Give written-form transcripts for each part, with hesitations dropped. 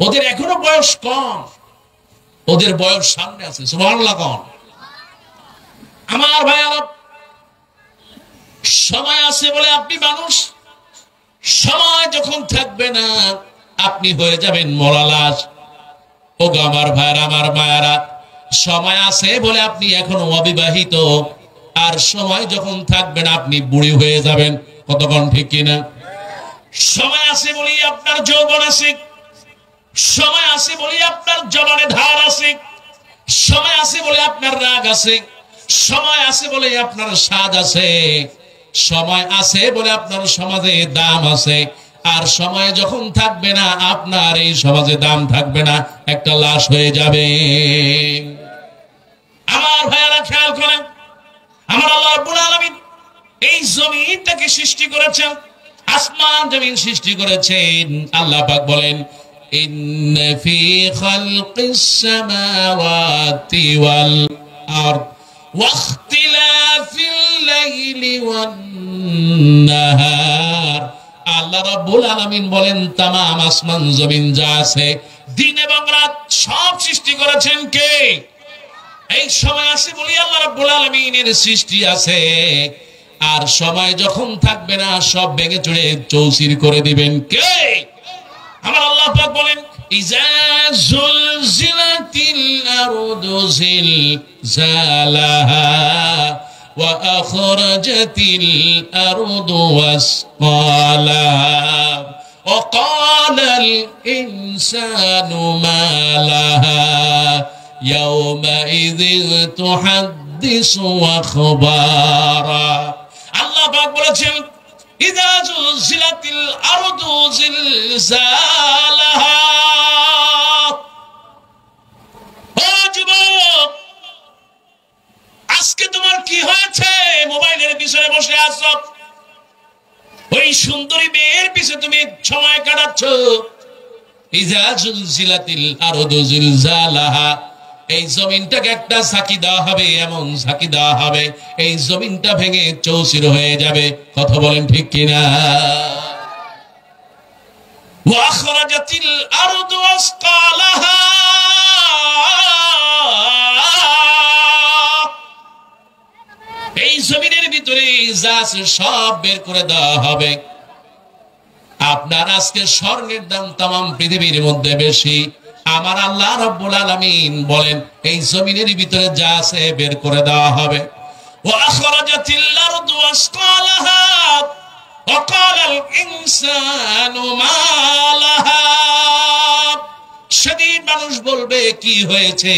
ওদের এখনো বয়স কম, ওদের বয়স সামনে আছে। সুবহানাল্লাহ কোন আমার ভাইয়ারা, সময় আছে বলে আপনি মানুষ, সময় যখন থাকবে না আপনি হয়ে যাবেন মরা লাশ। ও গো আমার ভাইয়ারা, আমার মায়ারা, সময় আছে বলে আপনি এখনো অবিবাহিত, আর সময় যখন থাকবে না আপনি বুড়ি হয়ে যাবেন। কতক্ষণ ঠিক কিনা? সময় আছে বলেই আপনার যৌবন আছে, সময় আছে বলেই আপনার জবানে ধার আছে, সময় আছে বলে আপনার রাগ আছে, সময় আছে বলে আপনার স্বাদ আছে, সময় আছে বলে আপনার সমাজে দাম আছে। আর সময় যখন থাকবে না আপনার এই সমাজে দাম থাকবে না, একটা লাশ হয়ে যাবে। আমার ভাইয়েরা খেয়াল করেন, আমার আল্লাহ রাব্বুল আলামিন এই জমিনটাকে সৃষ্টি করেছেন, আসমান জমিন সৃষ্টি করেছেন। আল্লাহ পাক বলেন, ইন্না ফি খালকিস সামাওয়াতি ওয়াল আরদ ওয়াখতিলাফিল লাইলি ওয়ান নাহার। আল্লাহ রাব্বুল আলামিন বলেন, তামাম আসমান জমিন যা আছে, দিন এবং রাত সব সৃষ্টি করেছেন কে? এই সময় আছে বলি আল্লাহ রাব্বুল আলামিনের সৃষ্টি আছে। আর সময় যখন থাকবে না সব ভেঙে চুরে চৌচির করে দিবেন কে? আমার আল্লাহ পাক বলেন, ইজা জুলজিলাতিল আরদু জিলজালাহা ওয়া আখরাজাতিল আরদু ওয়াসকালাহা ওয়া ক্বালাল ইনসানু মা লাহা ইয়াওমাইযিন তুহাদ্দিসু আখবারা। আল্লাহ পাক বলেছেন, ইযা জুলজিলাতিল আরদু জিলজালাহা। ও যুবক, আজকে তোমার কি হয়েছে? মোবাইলের পিছনে বসে আছো, ওই সুন্দরী মেয়ের পিছনে তুমি সময় কাটাচ্ছ। ইযা জুলজিলাতিল আরদু জিলজালাহা, এই জমিনটাকে একটা ঝাঁকি দেওয়া হবে, এমন ঝাঁকি দেওয়া হবে এই জমিনটা ভেঙে চৌচির হয়ে যাবে। কথা বলেন ঠিক কিনা? ওয়া আখরাজাতিল আরদু আসকালাহা, এই জমিনের ভিতরে যা আছে সব বের করে দেওয়া হবে। আপনার আজকে স্বর্ণের দাম তামাম পৃথিবীর মধ্যে বেশি। আমার আল্লাহ রাব্বুল আলামিন বলেন, এই জমিনের ভিতরে যা আছে বের করে দেওয়া হবে। ওয়া আখরাজাতিল আরদু আসকালাহা ওয়া ক্বালাল ইনসানু মা লাহা। সেদিন মানুষ বলবে, কি হয়েছে?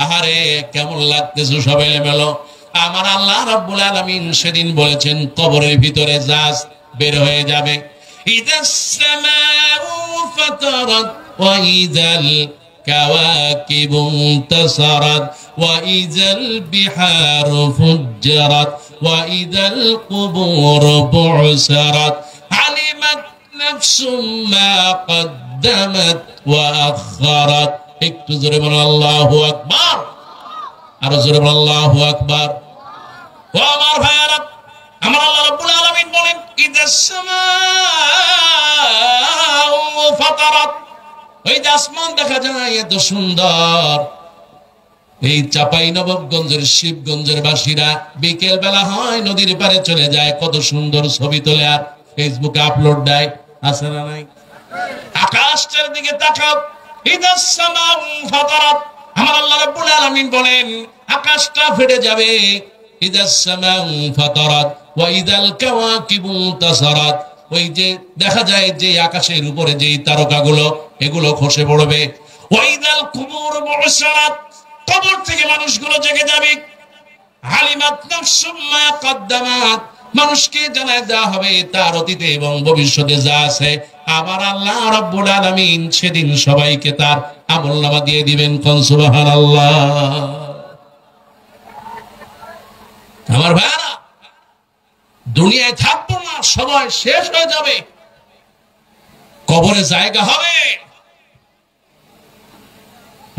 আহারে কেমন লাগতেছে সব এলোমেলো। আমার আল্লাহ রাব্বুল আলামিন সেদিন বলেছেন, কবরের ভিতরে যা বের হয়ে যাবে। ইদাস সামাউ ফাতারাত وإذا الكواكب انتصرت وإذا البحار فجرت وإذا القبور بعثرت علمت نفس ما قدمت وأخرت. একটু জোরে বলুন আল্লাহু আকবার, আরো জোরে বলুন আল্লাহু আকবার। ও আমার ভাইরা, আমার আল্লাহ রাব্বুল আলামিন বলেন, ইদাস সামাউ ফাতারাত, ওই যে আসমান দেখা যায় এত সুন্দর। এই চাপাই নবাবগঞ্জের শিবগঞ্জের বাসীরা বিকেল বেলা হয় নদীর পারে চলে যায়, কত সুন্দর ছবি তোলে আর ফেসবুকে আপলোড দেয়। আছে না নাই? আকাশের দিকে তাকাও, ইদাস সামাউ ফাতারাত। আমার আল্লাহ রাব্বুল আলামিন বলেন, আকাশটা ফেটে যাবে। ইদাস সামাউ ফাতারাত ওয়া ইদাল কাওয়াকিবু ইনতাসারাত, ওই যে দেখা যায় যে আকাশের উপরে যে তারকাগুলো এগুলো খসে পড়বে। ওয়াইদাল কুবুর বুসরাত, কবর থেকে মানুষগুলো জেগে যাবে। হালিমাত নাফসুম মা কদ্দামাত, মানুষকে জানায় দেওয়া হবে তার অতীতে এবং ভবিষ্যতে যা আছে। আমার আল্লাহ রাব্বুল আলামিন সেদিন সবাইকে তার আমলনামা দিয়ে দিবেন। কোন সুবহানাল্লাহ। আমার ভাইরা, দুনিয়ায় থাকবো না, সময় শেষ হয়ে যাবে, কবরে জায়গা হবে।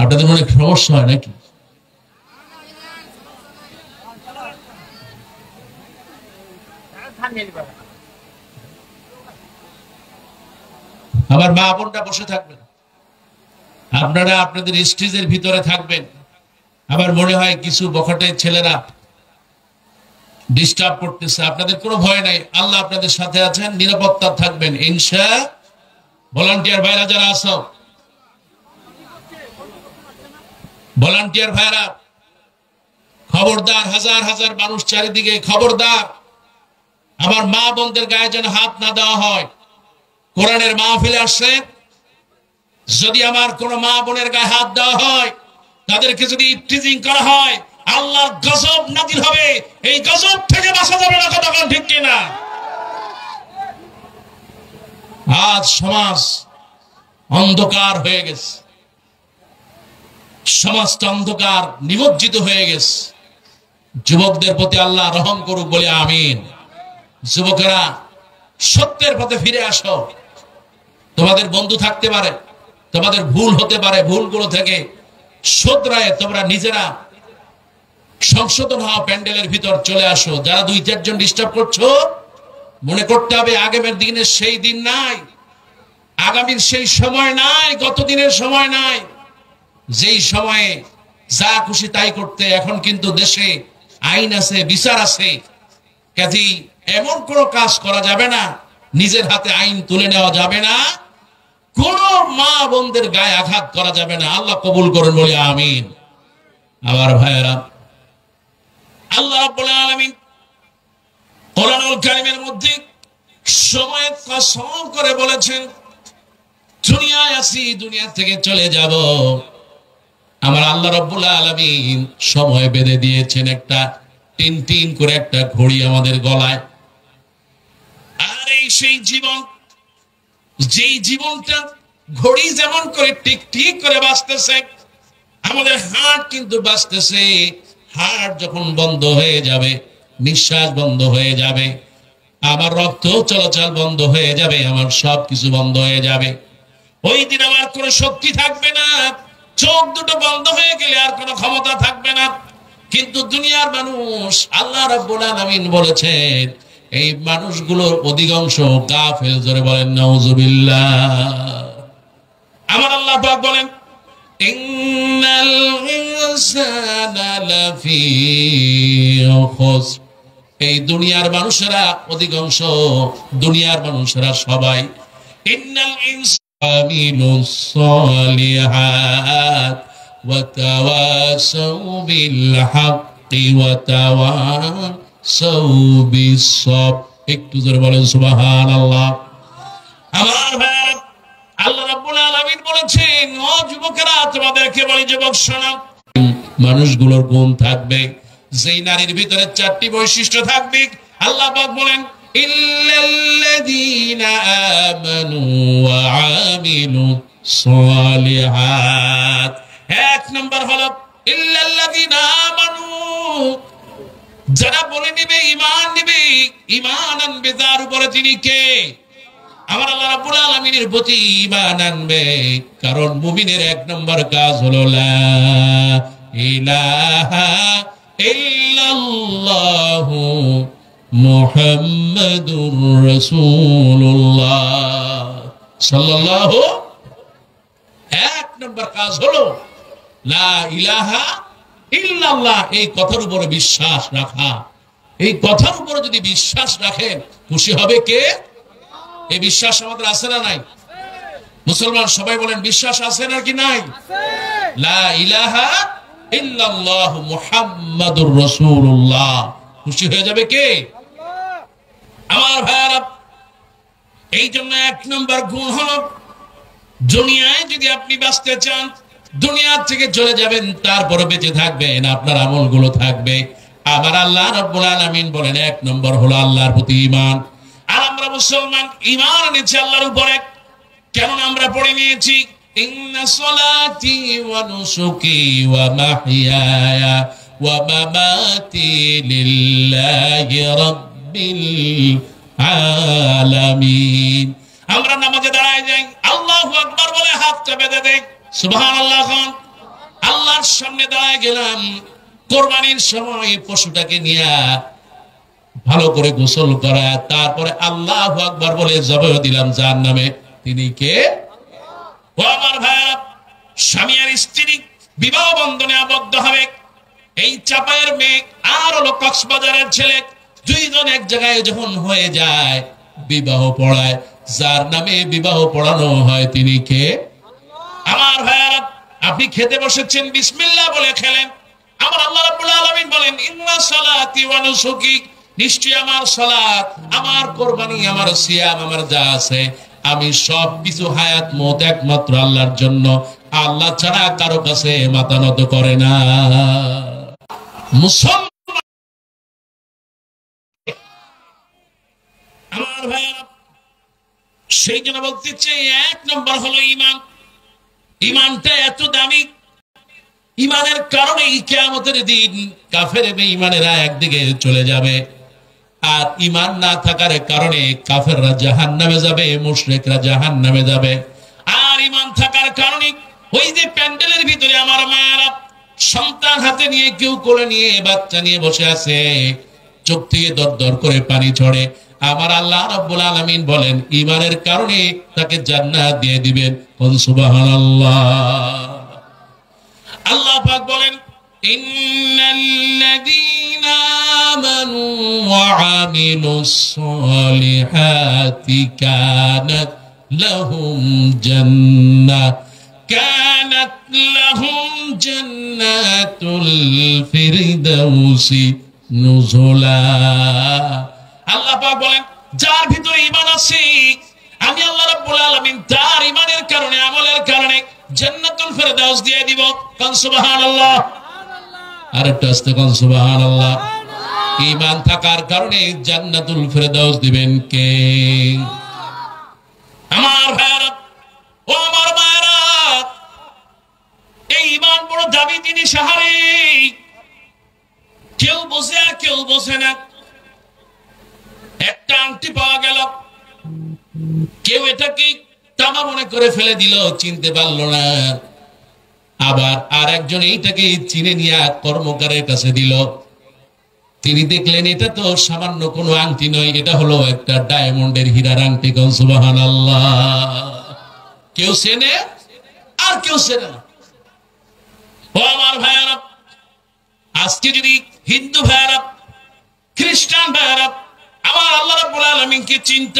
আপনাদের অনেক সমস্যা হয় নাকি? আবার মা বোনটা বসে থাকবেন, আপনারা আপনাদের স্টেজের ভিতরে থাকবেন। আবার মনে হয় কিছু বখাটে ছেলেরা ডিস্টার্ব করতেছে, আপনাদের কোনো ভয় নাই, আল্লাহ আপনাদের সাথে আছেন, নিরাপত্তা থাকবেন ইনশা। ভলান্টিয়ার ভাইরা যারা আছো, ভলান্টিয়ার ভাইরা খবরদার, হাজার হাজার মানুষ চারিদিকে, খবরদার আমার মা বোনদের গায়ে যেন হাত না দেওয়া হয়। কোরআনের মাহফিলে আসছে, যদি আমার কোন মা বোনের গায়ে হাত দেওয়া হয়, তাদেরকে যদি টিজিং করা হয়, আল্লাহর গজব নাজিল হবে। এই গজব থেকে বাঁচা যাবে না, কথা কোন ঠিক কিনা? আজ সমাজ অন্ধকার হয়ে গেছে, সমাজটা অন্ধকার নিমজ্জিত হয়ে গেছে। যুবকদের প্রতি আল্লাহ রহম করুক বলে আমিন। যুবকেরা সত্যের পথে ফিরে আসো। তোমাদের বন্ধু থাকতে পারে, তোমাদের ভুল হতে পারে, ভুলগুলো থেকে শোধরায় তোমরা নিজেরা সংশোধন হওয়া, প্যান্ডেলের ভিতর চলে আসো। যারা দুই চারজন ডিস্টার্ব করছো, মনে করতে হবে আগামীর দিনের সেই দিন নাই, আগামীর সেই সময় নাই, গত দিনের সময় নাই, যেই সময়ে যা খুশি তাই করতে। এখন কিন্তু দেশে আইন আছে, বিচার আছে, কাজেই এমন কোনো কাজ করা যাবে না, নিজের হাতে আইন তুলে নেওয়া যাবে না, কোন মা বোনদের গায়ে আঘাত করা যাবে না। আল্লাহ কবুল করুন বলে আমিন। আবার ভাইয়েরা, আল্লাহ রাব্বুল আলামিন কোরআনুল কারীমের মধ্যে সময়ের কসম করে বলেছেন, দুনিয়ায় আছি, দুনিয়া থেকে চলে যাব। আমার আল্লাহ রাব্বুল আলামিন সময় বেঁধে দিয়েছেন, একটা টিন টিন করে একটা ঘড়ি আমাদের গলায়। আর এই সেই জীবন, যেই জীবনটা ঘড়ি যেমন করে টিক টিক করে বাঁচতেছে, আমাদের হার্ট কিন্তু বাঁচতেছে। হার্ট যখন বন্ধ হয়ে যাবে, নিঃশ্বাস বন্ধ হয়ে যাবে, আমার রক্ত চলাচল বন্ধ হয়ে যাবে, আমার সবকিছু বন্ধ হয়ে যাবে। ওই দিন আমার কোনো শক্তি থাকবে না, চোখ দুটো বন্ধ হয়ে গেলে আর কোনো ক্ষমতা থাকবে না। কিন্তু দুনিয়ার মানুষ, আল্লাহ রাব্বুল আলামিন বলেছেন, এই মানুষগুলোর অধিকাংশ কাফের। জোরে বলেন নাউজুবিল্লাহ। আমার আল্লাহ পাক বলেন, ইন্নাল ইনসানা লাফি খুসর। এই দুনিয়ার মানুষেরা অধিকাংশ, দুনিয়ার মানুষেরা সবাই, ইন্নাল ইনসামিনুস সালিহাত ওয়া তাওয়াসাউ বিল হাক্কি ওয়া তাওয়াসাউ বিস সবর। একটু জোরে বলেন সুবহানাল্লাহ। আমার ভাই, আল্লাহ রাব্বুল আলামিন বলেছেন, ও যুবকেরা, তোমাদেরকে বলি যুবক শোনো, মানুষগুলোর গুণ থাকবে, যেই নারীর ভিতরে চারটি বৈশিষ্ট্য থাকবে। আল্লাহ পাক বলেন, ইল্লাল্লাযীনা আমানু ওয়া আমিলুস সালিহাত। এক নাম্বার হলো ইল্লাল্লাযীনা আমানু, যারা বলে নিবে ঈমান নিবে, ঈমান আনবে যার উপরে তিনি কে? আমার আল্লাহ রাব্বুল আলামিনের প্রতি ঈমান আনবে। কারণ মুমিনের এক নম্বর কাজ হলো লা ইলাহা ইল্লাল্লাহু মুহাম্মাদুর রাসূলুল্লাহ সাল্লাল্লাহু। এক নম্বর কাজ হলো লা ইলাহা ইল্লাল্লাহ, এই কথার উপরে বিশ্বাস রাখা। এই কথার উপরে যদি বিশ্বাস রাখেন, খুশি হবে কে? এই বিশ্বাস আমাদের আছে না নাই? মুসলমান সবাই বলেন, বিশ্বাস আছে না কি নাই? লা ইলাহা ইল্লাল্লাহ মুহাম্মাদুর রাসূলুল্লাহ, খুশি হয়ে যাবে কে? আমার ভাইরা, এই জন্য এক নম্বর গুণ হলো, দুনিয়ায় যদি আপনি বাঁচতে চান, দুনিয়া থেকে চলে যাবেন, তারপরে বেঁচে থাকবেন, আপনার আমলগুলো থাকবে। আবার আল্লাহ রাব্বুল আলামিন বলেন, এক নম্বর হলো আল্লাহর প্রতি ঈমান। আর আমরা মুসলমান ঈমান এনেছি আল্লাহর উপরে, কেন আমরা পড়ে নিয়েছি, ইন্না সলাতি ওয়া নুসুকি ওয়া মাহইয়ায়া ওয়া মামাতি লিল্লাহি রাব্বিল আলামিন। আমরা নামাজে দাঁড়ায় যাই, আল্লাহু আকবার বলে হাতটা বেঁধে দেই, সুবহানাল্লাহ। আল্লাহর সামনে দাঁড়ায় গেলাম, কোরবানির সময় পশুটাকে নিয়ে ভালো করে গোসল করা, তারপরে আল্লাহু আকবার বলে জবাই দিলাম জাহান্নামে। তিনি কে? ও আমার ভাইরা, স্বামী আর স্ত্রী বিবাহ বন্ধনে আবদ্ধ হবে। এই চাপায়ের মেয়ে আর হলো কক্সবাজারের ছেলে, দুইজন এক জায়গায় যখন হয়ে যায়, বিবাহ পড়ায়। যার নামে বিবাহ পড়ানো হয় তিনি কে? আমার ভাইরা, আপনি খেতে বসেছেন, বিসমিল্লাহ বলে খেলেন। আমার আল্লাহ রাব্বুল আলামিন বলেন, ইন্না সালাতি ওয়া নুসুকি, নিশ্চয়ই আমার সালাত, আমার কুরবানি, আমার সিয়াম, আমার যা আছে, আমি সব কিছু হায়াত মত একমাত্র আল্লাহর জন্য, আল্লাহ ছাড়া কারো কাছে মাথা নত করে না। মুসলমান আমার ভাইরা, সেই জন্য বলতে চাই, এক নম্বর হলো ঈমান। ঈমানটা এত দামি, ঈমানের কারণে কিয়ামতের দিন কাফের বেঈমানেরা একদিকে চলে যাবে, আর ঈমান না থাকার কারণে কাফেররা জাহান্নামে যাবে, মুশরিকরা জাহান্নামে যাবে। আর ঈমান থাকার কারণে ওই যে প্যান্ডেলের ভিতরে আমার মায়েরা সন্তান হাতে নিয়ে, কেউ কোলে নিয়ে, বাচ্চা নিয়ে বসে আছে, চোখ থেকে দর দর করে পানি ঝরে। আমার আল্লাহ রাব্বুল আলামিন বলেন, ঈমানের কারণে তাকে জান্নাত দিয়ে দিবেন। সুবহানাল্লাহ। আল্লাহ পাক বলেন, ইন্নাল্লাযীনা আমানু ওয়া আমিলুস সালিহাতি কানাত লাহুম জান্নাতুল ফিরদাউসি নুজুলা। আল্লাহ পাক বলেন, যার ভিতরে ঈমান আছে, আমি আল্লাহ রাব্বুল আলামিন তার ঈমানের কারণে, আমলের কারণে জান্নাতুল ফিরদাউস দিয়ে দিব। কোন সুবহানাল্লাহ। আর একটু আস্তে কোন সুবহানাল্লাহ। ঈমান থাকার কারণে জান্নাতুল ফিরদাউস দিবেন কে? আমার ভাইরা, ও আমার ভাইরা, এই ঈমান বড় দামি জিনিস। হারে কেউ বোঝে আর কেউ বোঝে না। একটা আংটি পাওয়া গেল, কেউ এটাকে তামা মনে করে ফেলে দিল, চিনতে পারলো না। আবার আর একজন এইটাকে চিনে নিয়ে কর্মকারের কাছে দিল, তিনি দেখলেন এটা তো সামান্য কোনো আংটি নয়, এটা হলো একটা ডায়মন্ডের হীরার আংটি। কোন সুবহানাল্লাহ। কেউ চেনে আর কেউ চেনে না। ও আমার ভাইয়ারা, আজকে যদি হিন্দু ভাইয়ারা, খ্রিস্টান ভাইয়ারা আমার আল্লাহ রাব্বুল আলামিনকে চিনত,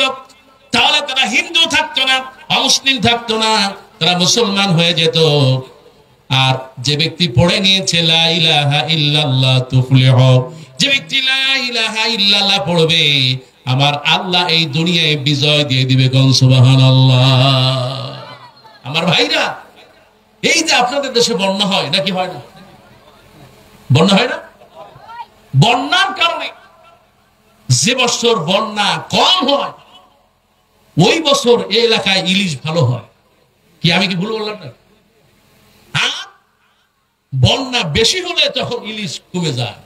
তাহলে তারা হিন্দু থাকতো না, অমুসলিম থাকতো না, তারা মুসলমান হয়ে যেত। আর যে ব্যক্তি পড়ে নিয়েছে লা ইলাহা ইল্লাল্লাহ তুফলিহ, যে ব্যক্তি লা ইলাহা ইল্লাল্লাহ পড়বে, আমার আল্লাহ এই দুনিয়ায় বিজয় দিয়ে দিবে। কোন সুবহানাল্লাহ। আমার ভাইরা, এই যে আপনাদের দেশে বন্যা হয় নাকি হয় না? বন্যা হয় না? বন্যার কারণে যে বছর বন্যা কম হয়, ওই বছর এই এলাকায় ইলিশ ভালো হয়। কি আমি কি ভুল বললাম না? বন্যা বেশি হলে তখন ইলিশ কমে যায়।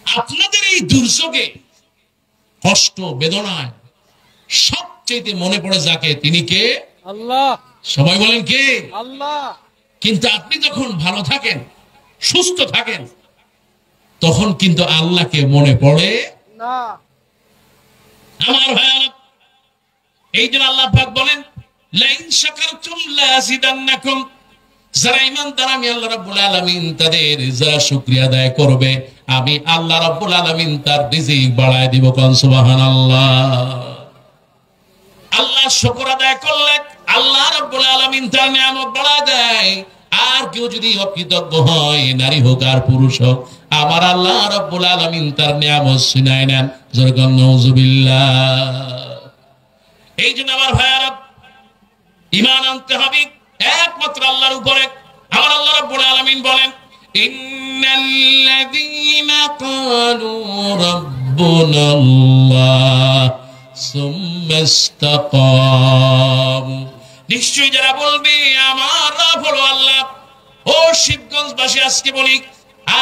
আপনাদের এই দুর্যোগে, কষ্ট, বেদনায় সবচেয়ে মনে পড়ে যাকে, তিনি কে? আল্লাহ। সবাই বলেন কে? আল্লাহ। কিন্তু আপনি যখন ভালো থাকেন, সুস্থ থাকেন, তখন কিন্তু আল্লাহকে মনে পড়ে না। আমার ভাইরা, এই জন্য আল্লাহ পাক বলেন, লাইন শাকারতুম লাযিদান্নাকুম, যারা ঈমানদার আমি আল্লাহ রাব্বুল আলামিন তাদের যারা শুকরিয়া আদায় করবে, আমি আল্লাহ রাব্বুল আলামিন তার রিজিক বাড়ায় দিব। কোন সুবহানাল্লাহ। আল্লাহ শুকর আদায় করলে আল্লাহ রাব্বুল আলামিন তার নিয়ামত বাড়ায় দেয়। আর কেউ যদি অকৃতজ্ঞ হয়, নারী হোক আর পুরুষ হোক, আমার আল্লাহ রাব্বুল আলামিন তার নিয়ামত ছিনায় নেন। যেরকম নাউযুবিল্লাহ। এই জন্য আমার ভাইয়ারা, ঈমান আনতে হবে একমাত্র আল্লাহর উপরে। আমার আল্লাহ রাব্বুল আলামিন বলেন, ইন্নাল্লাযীনা ক্বালু রাব্বুনাল্লাহ সুম্মা ইসতাকামু, নিশ্চয়ই যারা বলবে আমার রব হলো আল্লাহ। ও শিবগঞ্জবাসী, আজকে বলি,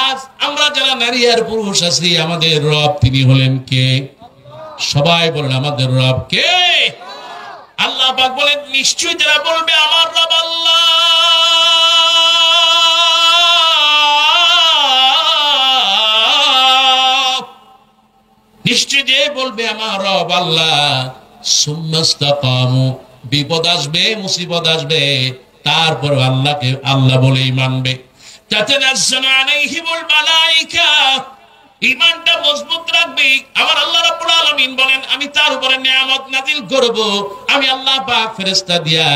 আজ আমরা যারা নারী আর পুরুষ আছি, আমাদের রব তিনি হলেন কে? সবাই বলেন, আমাদের রব কে? আল্লাহ পাক বলেন, নিশ্চয়ই যারা বলবে আমার রব আল্লাহ, নিশ্চয়ই যে বলবে আমার রব আল্লাহ, সুম্মাস্তাকামু, বিপদ আসবে, মুসিবত আসবে, তারপর আল্লাহকে আল্লাহ বলেই মানবে। তাতানাজ্জালু আলাইহিমুল মালায়েকা, ঈমানটা মজবুত রাখবে। আমার আল্লাহ রাব্বুল আলামিন বলেন, আমি তার উপরে নিয়ামত নাযিল করব। আমি আল্লাহ পাক ফেরেশতা দিয়া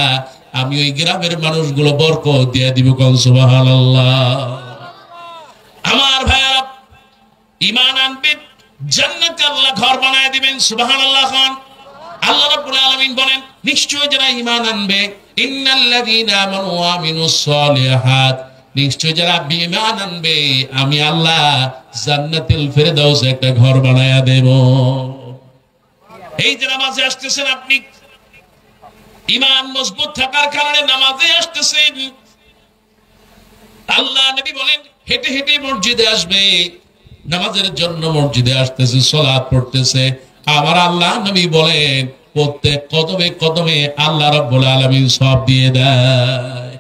আমি ওই গ্রামের মানুষগুলো বরকত দিয়ে দিব। কোন সুবহানাল্লাহ। আমার ভাইরা, ঈমান আনবে, জান্নাতে আল্লাহ ঘর বানায় দিবেন। সুবহানাল্লাহ খান। আল্লাহ রাব্বুল আলামিন বলেন, নিশ্চয় যারা ঈমান আনবে, ইন্নাল্লাযীনা আমানু ওয়া আমিলুস সালিহাত, নিশ্চয় যারা ঈমান আনবে, আমি আল্লাহ জান্নাতুল ফেরদাউসে একটা ঘর বানায়া দেব। এই যে নামাজে আসতেছেন আপনি, ঈমান মজবুত থাকার কারণে নামাজে আসতেছেন। আল্লাহ নবী বলেন, হেঁটে হেঁটে মসজিদে আসবে, নামাজের জন্য মসজিদে আসতেছে, সালাত পড়তেছে। আমার আল্লাহ নবী বলেন, প্রত্যেক কদমে কদমে আল্লাহ রাব্বুল আলামিন সওয়াব দিয়ে দেয়।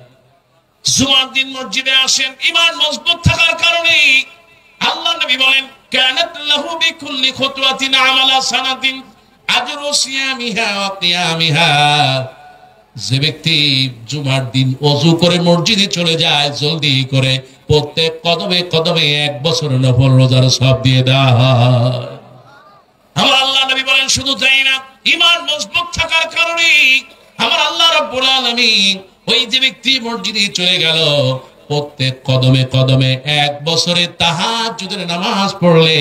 জুমার দিন মসজিদে আসেন, ঈমান মজবুত থাকার কারণে আল্লাহ নবী বলেন, কানাত লাহু বিকুল্লি খুতওয়াতিন আমালা সানাতিন আজরু সিয়ামিহা ওয়া কিয়ামিহা। যে ব্যক্তি জুমার দিন ওযু করে মসজিদে চলে যায় জলদি করে, প্রত্যেক কদমে কদমে 1 বছর নফল রোজার সওয়াব দিয়ে দেয়। আমার আল্লাহ নবী বলেন, শুধু তাই না, ঈমান মজবুত থাকার কারণে আমার আল্লাহ রাব্বুল আলামিন ওই যে ব্যক্তি মসজিদে চলে গেল, প্রত্যেক কদমে কদমে 1 বছরে তাহাজ্জুদের নামাজ পড়লে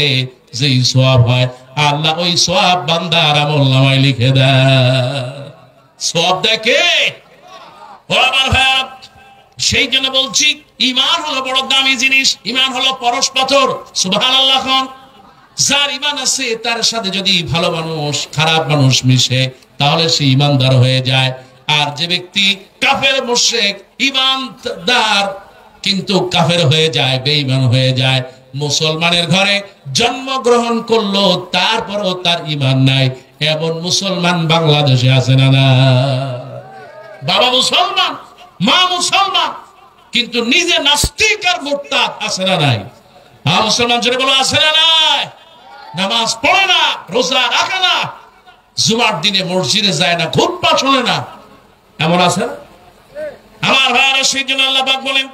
যেই সওয়াব হয়, আল্লাহ ওই সওয়াব বান্দার আমলনামায় লিখে দেয়। সওয়াব দেখে ও আমার ভাই, সেই জন্য বলছি, ঈমান হলো বড় দামি জিনিস। ঈমান হলো পরশ পাথর। সুবহানাল্লাহ খান। যার ঈমান আছে, তার সাথে যদি ভালো মানুষ খারাপ মানুষ মিশে, তাহলে সে ঈমানদার হয়ে যায়। আর যে ব্যক্তি কাফের মুশরিক, ঈমানদার কিন্তু কাফের হয়ে যায়, বেঈমান হয়ে যায়, মুসলমানের ঘরে জন্মগ্রহণ করলো, তারপরও তার ঈমান নাই, এমন মুসলমান বাংলাদেশে আছে না? না, বাবা মুসলমান, মা মুসলমান, কিন্তু নিজে নাস্তিক আর মুরতাদ আছে না নাই? হ্যাঁ মুসলমান জোরে বলো, আছে না নাই? নামাজ পড়ে না, রোজা রাখে না, জুমার দিনে মসজিদে যায় না, খুতবা শোনে না, এমন আছে না? আমার ভাইরা, সেই জন্য আল্লাহ পাক বলেন,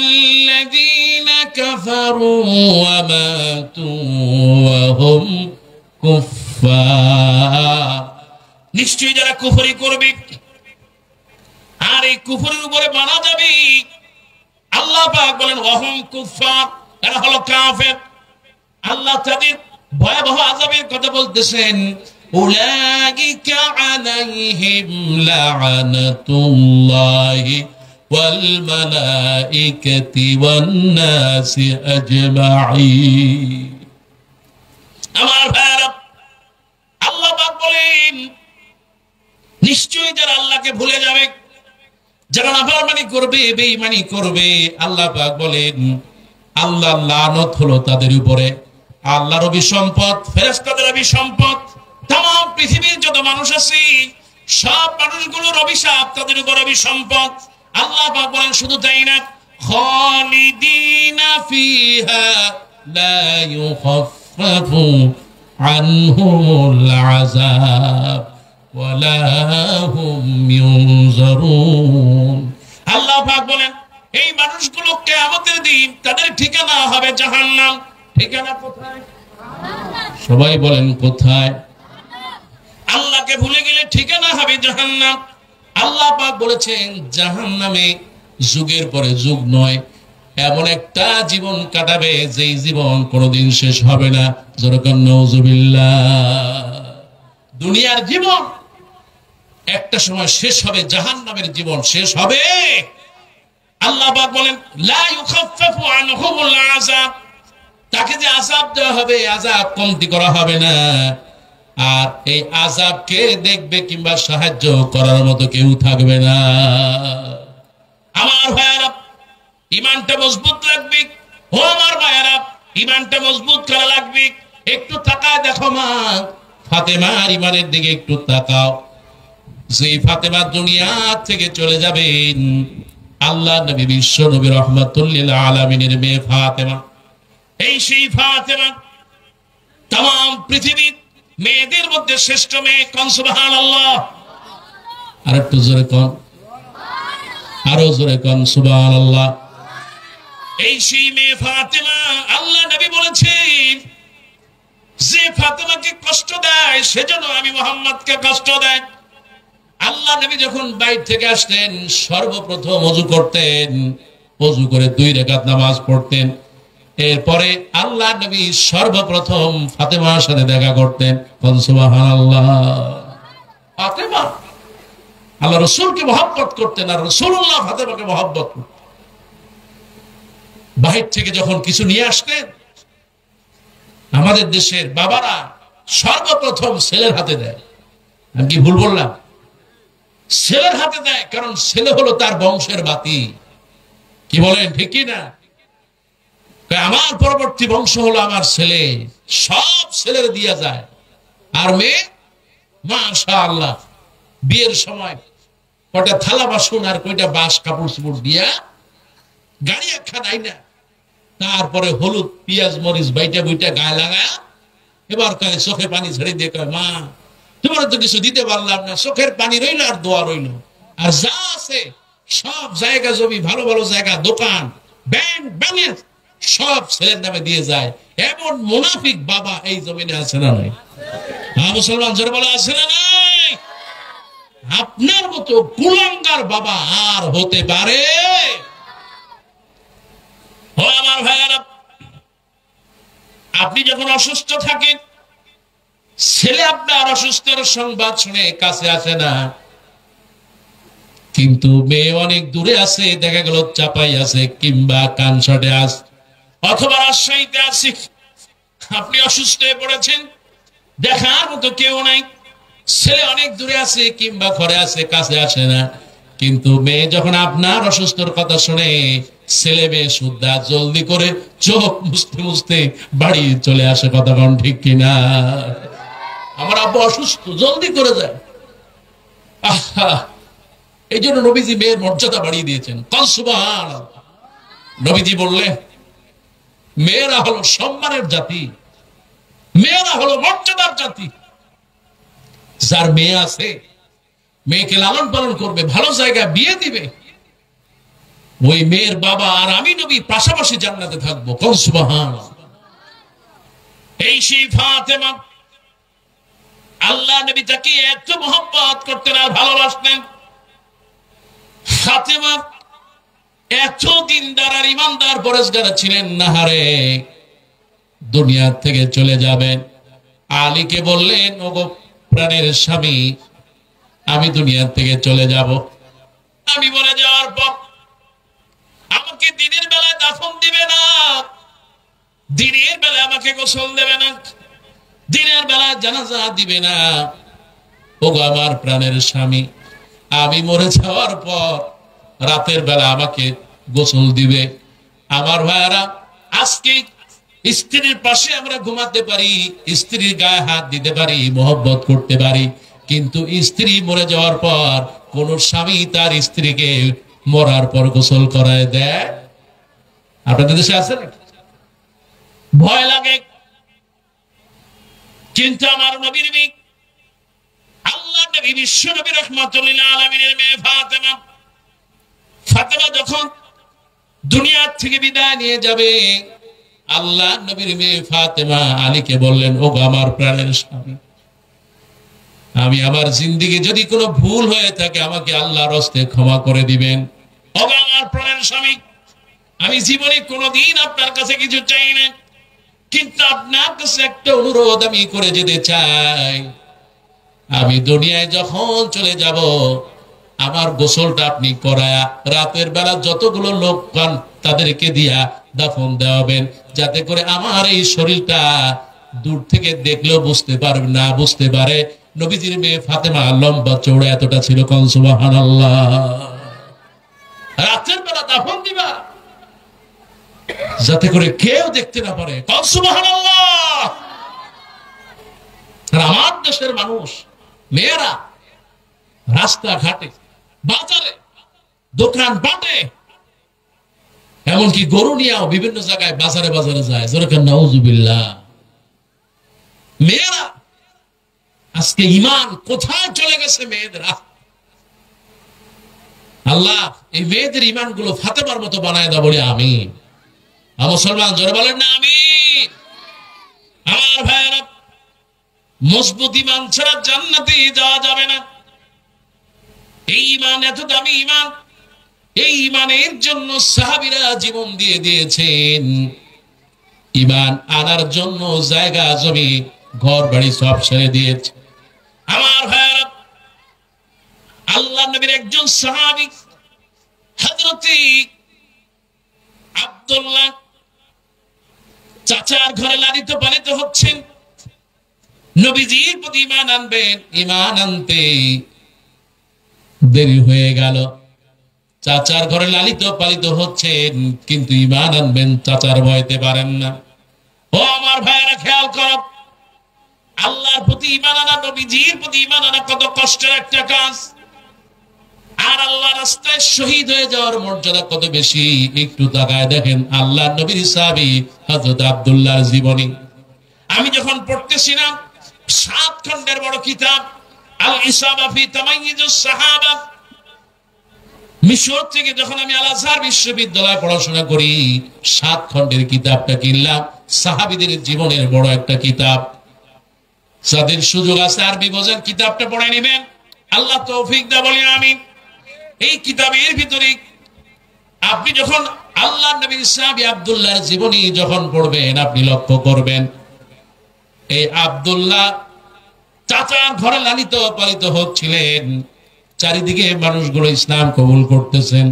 ইন্নাল্লাযীনা কাফারু ওয়া মাতু ওয়া হুম কুফফার, নিশ্চয়ই যারা কুফরি করবে আর এই কুফরের উপরে মারা যাবে, আল্লাহ পাক বলেন ওয়া হুম কুফফার, এরা হলো কাফের। আল্লাহ তাদের ভয়াবহ আযাবের কথা বলতেছেন, উলাইকা আলাইহিম লাআনাতুল্লাহি ওয়াল মালাইকাতি ওয়ান নাসি আজমাঈন। আমার ভাইরা, আল্লাহ পাক বলেন, নিশ্চয়ই যারা আল্লাহকে ভুলে যাবে, যারা নাফরমানি করবে, বেঈমানি করবে, আল্লাহ পাক বলেন আল্লাহর লানত হলো তাদের উপরে। আল্লাহর অভিসম্পদ, ফেরেশতাদের অভিসম্পদ, तमाम পৃথিবীর যত মানুষ আছে সব মানুষগুলোর অভিশাপ তাদের উপর অভিসম্পদ। আল্লাহ পাক বলেন শুধু তাই না, খালিদিনা ফিহা লা ইউখাফফাফু আনহুমুল আযাব ওয়া লা হুম ইউনজারুন। আল্লাহ পাক বলেন এই মানুষগুলো কিয়ামতের দিন তাদের ঠিকানা হবে জাহান্নাম। ঠিকানা কোথায়? সবাই বলেন কোথায়? আল্লাহকে ভুলে গেলে ঠিকানা হবে জাহান্নাম। আল্লাহ পাক বলেছেন জাহান্নামে যুগের পরে যুগ নয়, এমন একটা জীবন কাটাবে যেই জীবন কোনোদিন শেষ হবে না। যেরকম নাউজুবিল্লাহ, দুনিয়ার জীবন একটা সময় শেষ হবে, জাহান্নামের জীবন শেষ হবে। আল্লাহ পাক বলেন লা ইউখাফফাফু আনহুমুল আযাব, তাকে যে আযাব দেওয়া হবে, আযাব কমতি করা হবে না। আর এই আযাবকে দেখবে কিংবা সাহায্য করার মতো কেউ থাকবে না। আমার ভাইয়েরা, ঈমানটা মজবুত রাখবে। ও আমার ভাইয়েরা, ঈমানটা মজবুত করা লাগবে। একটু তাকায় দেখো মা ফাতেমার ঈমানের দিকে একটু তাকাও। যেই ফাতেমা দুনিয়া থেকে চলে যাবেন, আল্লাহ নবী বিশ্ব নবী রাহমাতুল লিল আলামিনের মেয়ে ফাতেমা, এই সেই ফাতেমা तमाम পৃথিবী মেয়েদের মধ্যে শ্রেষ্ঠ মেয়ে কোন? সুবহানাল্লাহ। আর একটু জোরে কোন, আরো জোরে কোন সুবহানাল্লাহ। এই সেই মেয়ে ফাতেমা। আল্লাহ নবী বলেছেন যে ফাতেমাকে কষ্ট দেয় সেজন্য আমি মুহাম্মদকে কষ্ট দেয়। আল্লাহ নবী যখন বাইর থেকে আসতেন সর্বপ্রথম ওযু করতেন, ওযু করে 2 রাকাত নামাজ পড়তেন। এরপরে আল্লাহ নবী সর্বপ্রথম ফাতেমার সাথে দেখা করতেন। সুবহানাল্লাহ। ফাতেমা আল্লাহ রাসূলকে মহব্বত করতেন আর রাসূলুল্লাহ ফাতেমাকে মহব্বত করতেন। বাহির থেকে যখন কিছু নিয়ে আসতেন আমাদের দেশের বাবারা সর্বপ্রথম ছেলের হাতে দেয়। আমি কি ভুল বললাম? ছেলের হাতে দেয়, কারণ ছেলে হলো তার বংশের বাতি। কি বলেন, ঠিক কি না? আমার পরবর্তী বংশ হলো আমার ছেলে, সব ছেলের দিয়া যায়। আর মেয়ে মাশাআল্লাহ বিয়ের সময় কয়টা থালা বাসন আর কয়টা বাস কাপড় চোপড় দিয়া গাড়ি একখান আইনা, তারপরে হলুদ পেঁয়াজ মরিচ বাইটা বইটা গায়ে লাগা, এবার কয় চোখে পানি ছেড়ে দিয়ে কয় মা তোমার তো কিছু দিতে পারলাম না, চোখের পানি রইল আর দোয়া রইল, আর যা আছে সব জায়গা জমি ভালো ভালো জায়গা দোকান ব্যাংক ব্যালেন্স সব ছেলের নামে দিয়ে যায়। এমন মুনাফিক বাবা এই জমিনে আছে না নাই? হ্যাঁ মুসলমান জোরে বলে আছে না নাই? আপনার মতো কুলাঙ্গার বাবা আর হতে পারে? ও আমার ভাইয়ারা, আপনি যখন অসুস্থ থাকেন ছেলে আপনার অসুস্থের সংবাদ শুনে কাছে আসে না, কিন্তু মেয়ে অনেক দূরে আছে, দেখা গেল চাপাই আছে কিংবা কানসাটে আছে অথবা রাজশাহীতে আছে। আপনি অসুস্থ হয়ে পড়েছেন, দেখার মতো কেউ নাই, ছেলে অনেক দূরে আছে কিংবা ঘরে আছে, কাছে আসে না। কিন্তু মেয়ে যখন আপনার অসুস্থর কথা শুনে ছেলে মেয়ে সুদ্ধা জলদি করে চোখ মুছতে মুছতে বাড়ি চলে আসে। কথা কোন ঠিক কিনা? আমার আব্বু অসুস্থ, জলদি করে যায়। আহা, এই জন্য নবীজি মেয়ের মর্যাদা বাড়িয়ে দিয়েছেন। সুবহানাল্লাহ। নবীজি বললেন মেয়েরা হলো সম্মানের জাতি, মেয়েরা হলো মর্যাদার জাতি। যার মেয়ে আছে মেয়েকে লালন পালন করবে, ভালো জায়গায় বিয়ে দিবে, ওই মেয়ের বাবা আর আমি নবী পাশাপাশি জান্নাতে থাকবো। সুবহানাল্লাহ। এই সেই ফাতেমা, আল্লাহ নবী তাকে এত মহব্বত করতেন আর ভালোবাসতেন। ফাতেমা এত দিনদার আর ইমানদার পরেশগার ছিলেন, নাহারে দুনিয়া থেকে চলে যাবেন। আলীকে বললেন ওগো প্রাণের স্বামী, আমি দুনিয়া থেকে চলে যাব, আমি মরে যাওয়ার পর আমাকে দিনের বেলায় দাফন দিবে না, দিনের বেলায় আমাকে গোসল দেবে না, দিনের বেলায় জানাজা দিবে না। ওগো আমার প্রাণের স্বামী, আমি মরে যাওয়ার পর রাতের বেলা আমাকে গোসল দিবে। আমার ভাইয়ারা, আজকে স্ত্রীর পাশে আমরা ঘুমাতে পারি, স্ত্রীর গায়ে হাত দিতে পারি, মহব্বত করতে পারি, কিন্তু স্ত্রী মরে যাওয়ার পর কোন স্বামী তার স্ত্রীকে মরার পর গোসল করায় দেয়? আপনাদের দেশে আছে নাকি? ভয় লাগে। কিন্তু আমার নবীর মেয়ে, আল্লাহ নবী বিশ্ব নবী রাহমাতুল লিল আলামিনের মেয়ে ফাতেমা, ফাতেমা যখন দুনিয়া থেকে বিদায় নিয়ে যাবে, আল্লাহ নবীর মেয়ে ফাতেমা আলীকে বললেন ওগো আমার প্রাণের স্বামী, আমি আমার জিন্দেগি যদি কোনো ভুল হয়ে থাকে আমাকে আল্লাহর হস্তে ক্ষমা করে দিবেন। ওগো আমার প্রাণের স্বামী, আমি জীবনে কোনোদিন আপনার কাছে কিছু চাই না, কিন্তু আপনার কাছে একটা অনুরোধ আমি করে যেতে চাই। আমি দুনিয়ায় যখন চলে যাব আমার গোসলটা আপনি করায়া রাতের বেলা যতগুলো লোক পান তাদেরকে দিয়া দাফন দেওয়াবেন, যাতে করে আমার এই শরীরটা দূর থেকে দেখলেও বুঝতে পারবে না, বুঝতে পারে নবীজির মেয়ে ফাতেমা লম্বা চৌড়া এতটা ছিল। সুবহানাল্লাহ। রাতের বেলা দাফন দিবা যাতে করে কেউ দেখতে না পারে। সুবহানাল্লাহ। আমার দেশের মানুষ মেয়েরা রাস্তাঘাটে, বাজারে, দোকান পাটে, এমনকি গরু নিয়েও বিভিন্ন জায়গায় বাজারে বাজারে যায়। নাউজুবিল্লাহ। মেয়েরা আজকে ইমান কোথায় চলে গেছে মেয়েদের? আল্লাহ এই মেয়েদের ইমান গুলো ফাতেমার মতো বানায় দাও বলে আমিন। মুসলমান জোরে বলেন না আমিন। আমার ভাইয়েরা, মজবুত ইমান ছাড়া জান্নাতে যাওয়া যাবে না। এই ইমান এত দামি ইমান, এই ইমানের জন্য সাহাবীরা জীবন দিয়ে দিয়েছেন। ইমান আনার জন্য জায়গা জমি ঘর বাড়ি সব ছেড়ে দিয়েছে। আমার ভাইয়েরা, আল্লাহ নবীর একজন সাহাবী হযরত আব্দুল্লাহ চাচার ঘরে লালিত পালিত হচ্ছেন। নবীজির প্রতি ঈমান আনবেন, ঈমান আনতে দেরি হয়ে গেল। চাচার ঘরে লালিত পালিত হচ্ছেন, কিন্তু ঈমান আনবেন চাচার ভয়তে পারেন না। ও আমার ভাইয়েরা, খেয়াল করো, আল্লাহর প্রতি ঈমান আনা, নবীজির প্রতি ঈমান আনা কত কষ্টের একটা কাজ। আর আল্লাহর রাস্তায় শহীদ হয়ে যাওয়ার মর্যাদা কত বেশি। একটু তাকায় দেখেন আল্লাহর নবীর সাহাবী হযরত আব্দুল্লাহর জীবনী। আমি যখন পড়তেছিলাম 7 খণ্ডের বড় কিতাব আল ইসাবা ফি তামাইয়ুজ সাহাবা, মিশর থেকে যখন আমি আল আজহার বিশ্ববিদ্যালয়ে পড়াশোনা করি, 7 খণ্ডের কিতাবটা কিনলাম। সাহাবীদের জীবনের বড় একটা কিতাব। যাদের সুযোগ আছে আরবি বোঝেন, কিতাবটা পড়ে নেবেন, আল্লাহ তৌফিক দাও বলি আমিন। এই কিতাবের ভিতরে আপনি যখন আল্লাহর নবী সাহাবী আব্দুল্লাহর জীবনী যখন পড়বেন, আপনি লক্ষ্য করবেন এই আব্দুল্লাহ চাচার ঘরে লালিত পালিত হচ্ছিলেন। চারিদিকে মানুষগুলো ইসলাম কবুল করতেছেন।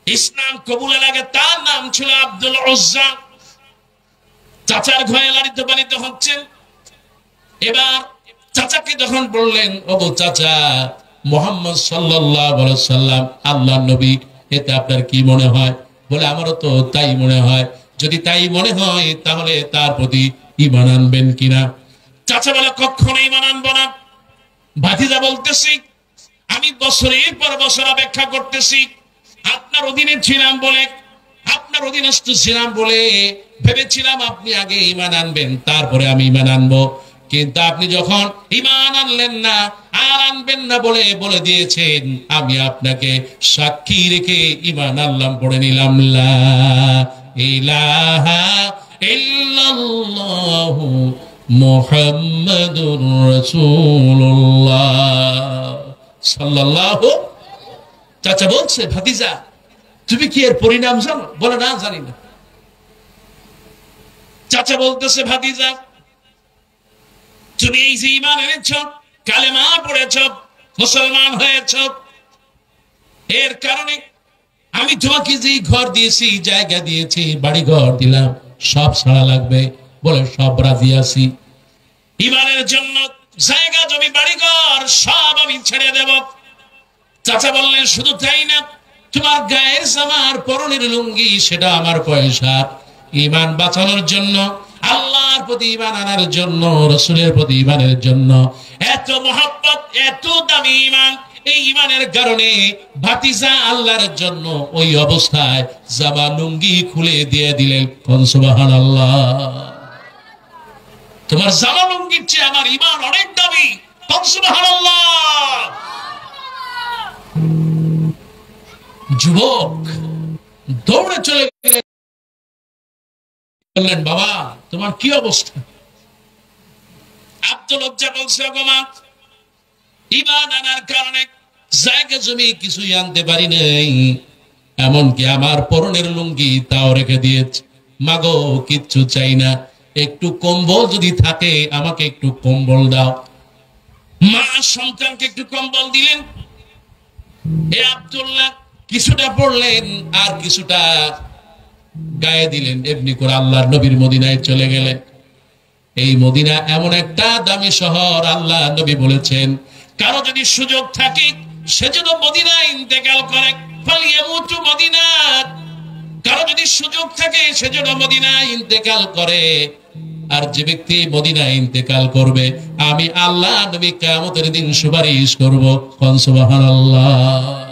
ইসলাম কবুলের আগে তার নাম ছিল আব্দুল উজ্জা। চাচার ঘরে লালিত পালিত হচ্ছেন। এবার চাচাকে যখন বললেন, ওগো চাচা, মুহাম্মদ সাল্লাল্লাহু আলাইহি সাল্লাম আল্লাহর নবী, এতে আপনার কি মনে হয়? বলে আমারও তো তাই মনে হয়। যদি তাই মনে হয় তাহলে তার প্রতি ঈমান আনবেন কিনা? চাচা বলে কখনো ঈমান আনবো না। ভাতিজা বলতেছি, আমি বছরের পর বছর অপেক্ষা করতেছি, আপনার অধীনে ছিলাম বলে, আপনার অধীনস্থ ছিলাম বলে ভেবেছিলাম আপনি আগে ঈমান আনবেন, তারপরে আমি ঈমান আনবো। কিন্তু আপনি যখন ঈমান আনলেন না, আর আনবেন না বলে দিয়েছেন, আমি আপনাকে সাক্ষী রেখে ঈমান আনলাম, পড়ে নিলাম লা ইলাহা ইল্লাল্লাহু মুহাম্মাদুর রাসূলুল্লাহ সাল্লাল্লাহু। চাচা বলছে, ভাতিজা তুমি কি এর পরিণাম জানো? বলে না, জানি না। চাচা বলতেছে, ভাতিজা তুমি এই যে ঈমান এনেছ, কালেমা পড়েছ, মুসলমান হয়েছ, এর কারণে আমি তোমাকে যে ঘর দিয়েছি, জায়গা দিয়েছি, বাড়ি ঘর দিলাম, সব ছাড়া লাগবে। বলে সব রাজি আছি। ঈমানের জন্য জায়গা জমি বাড়ি ঘর সব আমি ছেড়ে দেব। চাচা বললেন, শুধু তাই না, তোমার গায়ের জামার পরনের লুঙ্গি সেটা আমার পয়সা। ঈমান বাঁচানোর জন্য, আল্লাহর প্রতি ঈমান আনার জন্য, রাসূলের প্রতি ঈমানের জন্য এত মহব্বত, এত দামি ঈমান। এই ঈমানের কারণে ভাতিজা আল্লাহর জন্য ওই অবস্থায় জামা লুঙ্গি খুলে দিয়ে দিলেন। সুবহানাল্লাহ। তোমার জামা লুঙ্গির চেয়ে আমার ঈমান অনেক দামি। সুবহানাল্লাহ। যুবক দৌড়ে চলে গেলেন, বললেন, বাবা তোমার কি অবস্থা? আব্দুল উজ্জা বলছে, গো মা, ঈমান আনার কারণে জায়গা জমি কিছুই আনতে পারি নাই, এমনকি আমার পরনের লুঙ্গি তাও রেখে দিয়েছে। মাগো কিচ্ছু চাই না, একটু কম্বল যদি থাকে আমাকে একটু কম্বল দাও। মা সন্তানকে একটু কম্বল দিলেন। এ আব্দুল্লাহ কিছুটা পড়লেন আর কিছুটা গায়ে দিলেন, এমনি করে আল্লাহর নবীর মদিনায় চলে গেলেন। এই মদিনা এমন একটা দামি শহর, আল্লাহ নবী বলেছেন, কারো যদি সুযোগ থাকে সে যেন মদিনায় ইন্তেকাল করে। ফালিয়ামুতু মদিনা, কারো যদি সুযোগ থাকে সে যেন মদিনায় ইন্তেকাল করে। আর যে ব্যক্তি মদিনায় ইন্তেকাল করবে, আমি আল্লাহ নবী কিয়ামতের দিন সুপারিশ করব। সুবহানাল্লাহ।